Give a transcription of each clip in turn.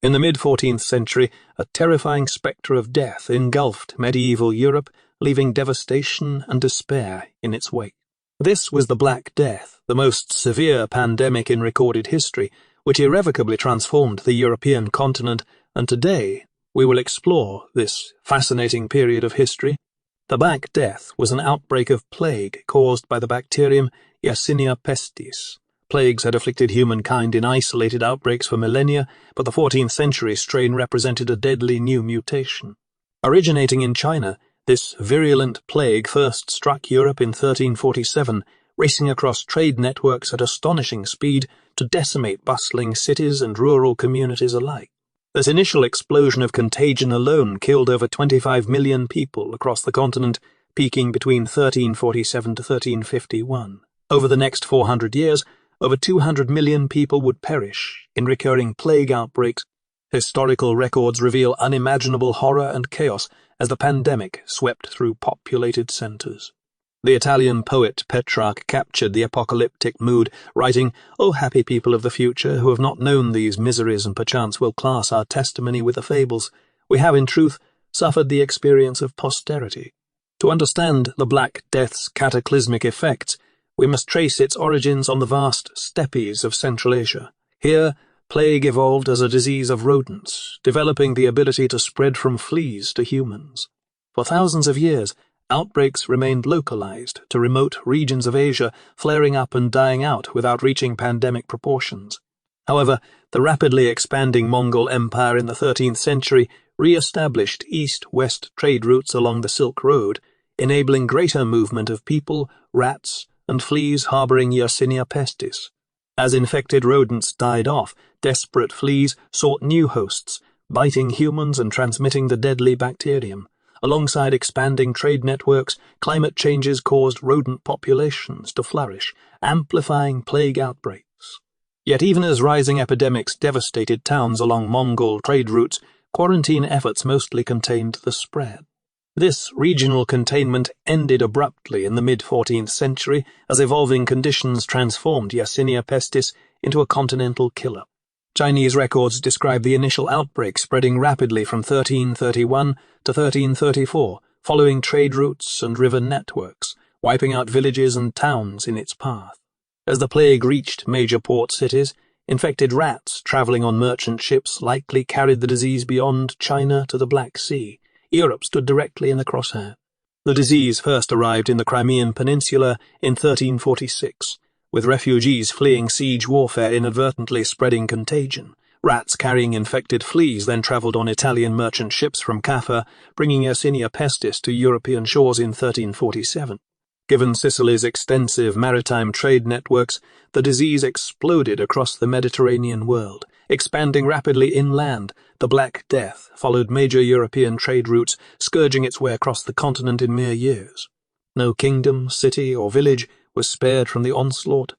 In the mid-14th century, a terrifying spectre of death engulfed medieval Europe, leaving devastation and despair in its wake. This was the Black Death, the most severe pandemic in recorded history, which irrevocably transformed the European continent, and today we will explore this fascinating period of history. The Black Death was an outbreak of plague caused by the bacterium Yersinia pestis. Plagues had afflicted humankind in isolated outbreaks for millennia, but the 14th century strain represented a deadly new mutation. Originating in China, this virulent plague first struck Europe in 1347, racing across trade networks at astonishing speed to decimate bustling cities and rural communities alike. This initial explosion of contagion alone killed over 25 million people across the continent, peaking between 1347 to 1351. Over the next 400 years, over 200 million people would perish in recurring plague outbreaks. Historical records reveal unimaginable horror and chaos as the pandemic swept through populated centers. The Italian poet Petrarch captured the apocalyptic mood, writing, "O happy people of the future, who have not known these miseries and perchance will class our testimony with the fables, we have in truth suffered the experience of posterity." To understand the Black Death's cataclysmic effects, we must trace its origins on the vast steppes of Central Asia. Here, plague evolved as a disease of rodents, developing the ability to spread from fleas to humans. For thousands of years, outbreaks remained localized to remote regions of Asia, flaring up and dying out without reaching pandemic proportions. However, the rapidly expanding Mongol Empire in the 13th century re-established east-west trade routes along the Silk Road, enabling greater movement of people, rats, and fleas harboring Yersinia pestis. As infected rodents died off, desperate fleas sought new hosts, biting humans and transmitting the deadly bacterium. Alongside expanding trade networks, climate changes caused rodent populations to flourish, amplifying plague outbreaks. Yet even as rising epidemics devastated towns along Mongol trade routes, quarantine efforts mostly contained the spread. This regional containment ended abruptly in the mid-14th century as evolving conditions transformed Yersinia pestis into a continental killer. Chinese records describe the initial outbreak spreading rapidly from 1331 to 1334, following trade routes and river networks, wiping out villages and towns in its path. As the plague reached major port cities, infected rats traveling on merchant ships likely carried the disease beyond China to the Black Sea. Europe stood directly in the crosshair. The disease first arrived in the Crimean Peninsula in 1346, with refugees fleeing siege warfare inadvertently spreading contagion. Rats carrying infected fleas then travelled on Italian merchant ships from Kaffa, bringing Yersinia pestis to European shores in 1347. Given Sicily's extensive maritime trade networks, the disease exploded across the Mediterranean world. Expanding rapidly inland, the Black Death followed major European trade routes, scourging its way across the continent in mere years. No kingdom, city, or village was spared from the onslaught.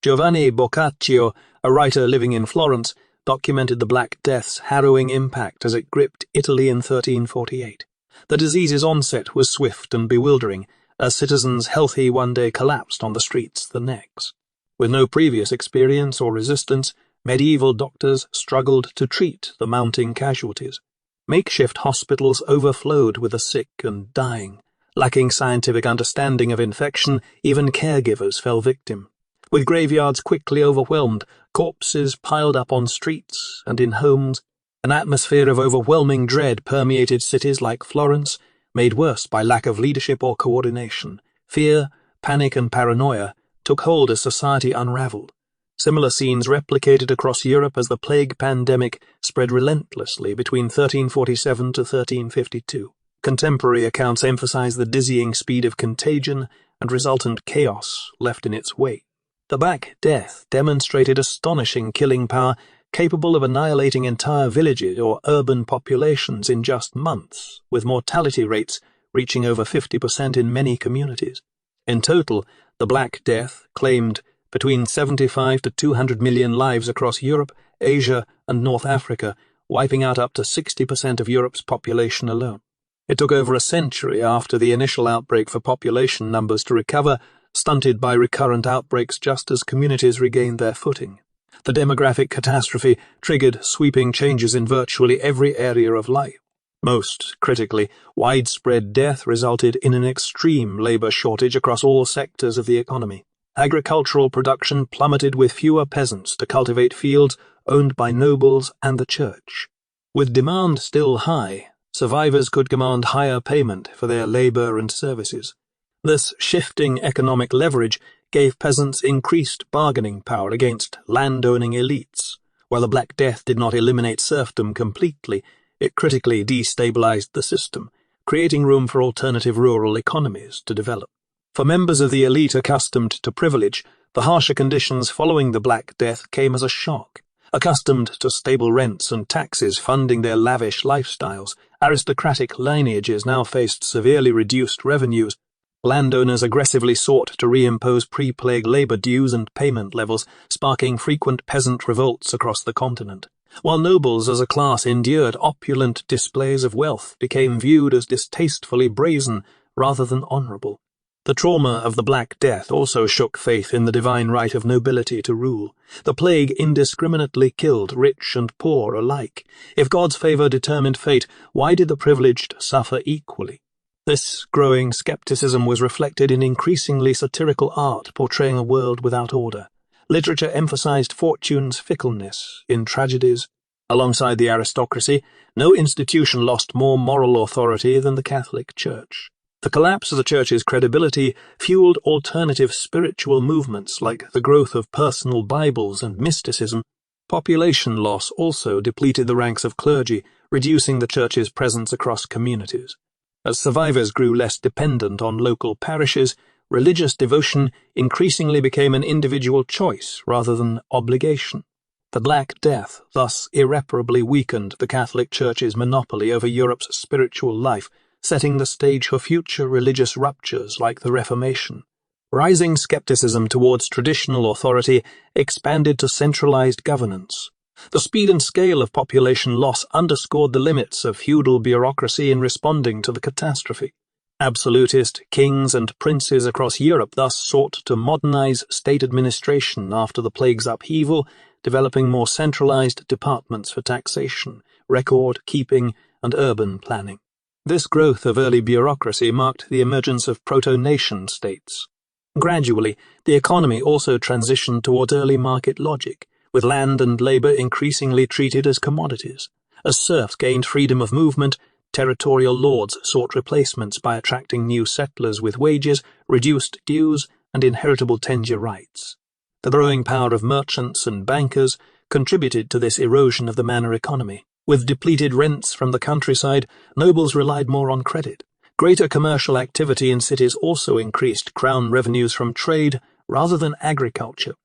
Giovanni Boccaccio, a writer living in Florence, documented the Black Death's harrowing impact as it gripped Italy in 1348. The disease's onset was swift and bewildering, as citizens healthy one day collapsed on the streets the next. With no previous experience or resistance, medieval doctors struggled to treat the mounting casualties. Makeshift hospitals overflowed with the sick and dying. Lacking scientific understanding of infection, even caregivers fell victim. With graveyards quickly overwhelmed, corpses piled up on streets and in homes, an atmosphere of overwhelming dread permeated cities like Florence, made worse by lack of leadership or coordination. Fear, panic, and paranoia took hold as society unraveled. Similar scenes replicated across Europe as the plague pandemic spread relentlessly between 1347 to 1352. Contemporary accounts emphasize the dizzying speed of contagion and resultant chaos left in its wake. The Black Death demonstrated astonishing killing power, capable of annihilating entire villages or urban populations in just months, with mortality rates reaching over 50% in many communities. In total, the Black Death claimed between 75 to 200 million lives across Europe, Asia, and North Africa, wiping out up to 60% of Europe's population alone. It took over a century after the initial outbreak for population numbers to recover, stunted by recurrent outbreaks just as communities regained their footing. The demographic catastrophe triggered sweeping changes in virtually every area of life. Most critically, widespread death resulted in an extreme labor shortage across all sectors of the economy. Agricultural production plummeted with fewer peasants to cultivate fields owned by nobles and the church. With demand still high, survivors could command higher payment for their labor and services. This shifting economic leverage gave peasants increased bargaining power against landowning elites. While the Black Death did not eliminate serfdom completely, it critically destabilized the system, creating room for alternative rural economies to develop. For members of the elite accustomed to privilege, the harsher conditions following the Black Death came as a shock. Accustomed to stable rents and taxes funding their lavish lifestyles, aristocratic lineages now faced severely reduced revenues. Landowners aggressively sought to reimpose pre-plague labor dues and payment levels, sparking frequent peasant revolts across the continent. While nobles as a class endured opulent displays of wealth became viewed as distastefully brazen rather than honorable. The trauma of the Black Death also shook faith in the divine right of nobility to rule. The plague indiscriminately killed rich and poor alike. If God's favor determined fate, why did the privileged suffer equally? This growing skepticism was reflected in increasingly satirical art portraying a world without order. Literature emphasized fortune's fickleness in tragedies. Alongside the aristocracy, no institution lost more moral authority than the Catholic Church. The collapse of the Church's credibility fueled alternative spiritual movements like the growth of personal Bibles and mysticism. Population loss also depleted the ranks of clergy, reducing the Church's presence across communities. As survivors grew less dependent on local parishes, religious devotion increasingly became an individual choice rather than obligation. The Black Death thus irreparably weakened the Catholic Church's monopoly over Europe's spiritual life, setting the stage for future religious ruptures like the Reformation. Rising skepticism towards traditional authority expanded to centralized governance. The speed and scale of population loss underscored the limits of feudal bureaucracy in responding to the catastrophe. Absolutist kings and princes across Europe thus sought to modernize state administration after the plague's upheaval, developing more centralized departments for taxation, record-keeping, and urban planning. This growth of early bureaucracy marked the emergence of proto-nation states. Gradually, the economy also transitioned towards early market logic, with land and labor increasingly treated as commodities. As serfs gained freedom of movement, territorial lords sought replacements by attracting new settlers with wages, reduced dues, and inheritable tenure rights. The growing power of merchants and bankers contributed to this erosion of the manor economy. With depleted rents from the countryside, nobles relied more on credit. Greater commercial activity in cities also increased crown revenues from trade rather than agriculture.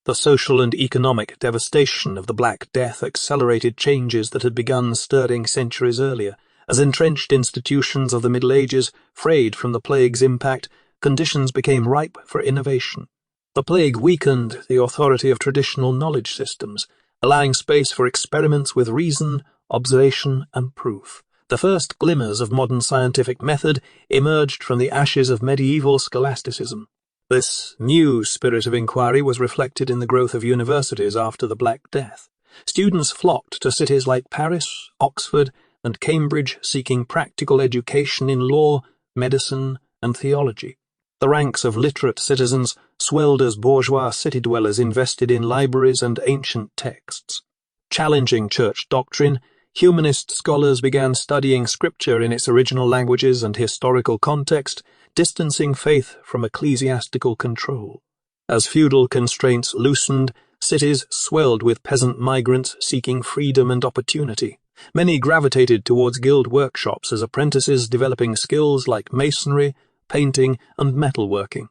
The social and economic devastation of the Black Death accelerated changes that had begun stirring centuries earlier. As entrenched institutions of the Middle Ages frayed from the plague's impact, conditions became ripe for innovation. The plague weakened the authority of traditional knowledge systems, allowing space for experiments with reason, observation, and proof. The first glimmers of modern scientific method emerged from the ashes of medieval scholasticism. This new spirit of inquiry was reflected in the growth of universities after the Black Death. Students flocked to cities like Paris, Oxford, and Cambridge seeking practical education in law, medicine, and theology. The ranks of literate citizens swelled as bourgeois city dwellers invested in libraries and ancient texts. Challenging church doctrine, humanist scholars began studying scripture in its original languages and historical context, distancing faith from ecclesiastical control. As feudal constraints loosened, cities swelled with peasant migrants seeking freedom and opportunity. Many gravitated towards guild workshops as apprentices developing skills like masonry, painting, and metalworking.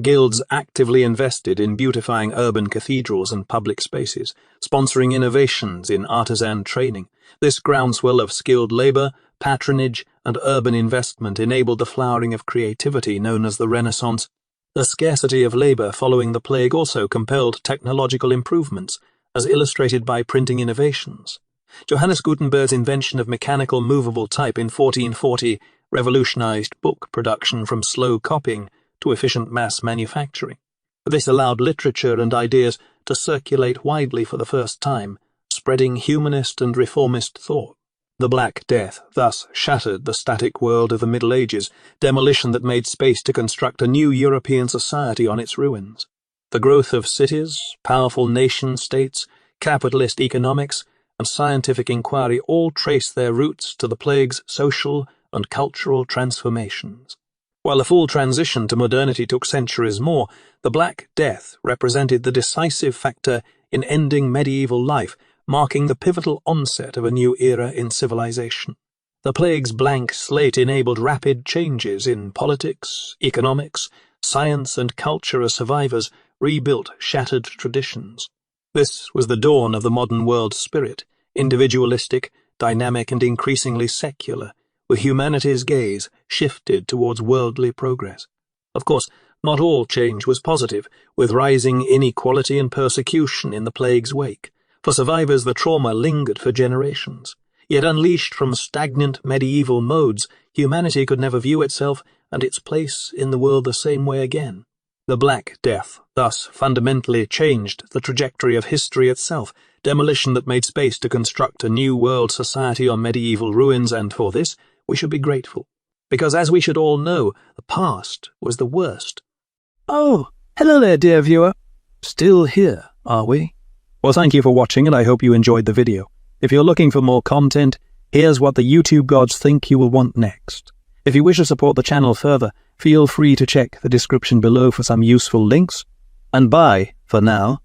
Guilds actively invested in beautifying urban cathedrals and public spaces, sponsoring innovations in artisan training. This groundswell of skilled labor, patronage, and urban investment enabled the flowering of creativity known as the Renaissance. The scarcity of labor following the plague also compelled technological improvements, as illustrated by printing innovations. Johannes Gutenberg's invention of mechanical movable type in 1440 revolutionized book production from slow copying to efficient mass manufacturing. This allowed literature and ideas to circulate widely for the first time, spreading humanist and reformist thought. The Black Death thus shattered the static world of the Middle Ages, demolition that made space to construct a new European society on its ruins. The growth of cities, powerful nation-states, capitalist economics, and scientific inquiry all trace their roots to the plague's social and cultural transformations. While the full transition to modernity took centuries more, the Black Death represented the decisive factor in ending medieval life, marking the pivotal onset of a new era in civilization. The plague's blank slate enabled rapid changes in politics, economics, science, and culture as survivors rebuilt shattered traditions. This was the dawn of the modern world spirit, individualistic, dynamic, and increasingly secular, with humanity's gaze shifted towards worldly progress. Of course, not all change was positive, with rising inequality and persecution in the plague's wake. For survivors, the trauma lingered for generations. Yet unleashed from stagnant medieval modes, humanity could never view itself and its place in the world the same way again. The Black Death thus fundamentally changed the trajectory of history itself, demolition that made space to construct a new world society on medieval ruins, and for this we should be grateful. Because as we should all know, the past was the worst. Oh, hello there, dear viewer. Still here, are we? Well, thank you for watching, and I hope you enjoyed the video. If you're looking for more content, here's what the YouTube gods think you will want next. If you wish to support the channel further, feel free to check the description below for some useful links. And bye, for now.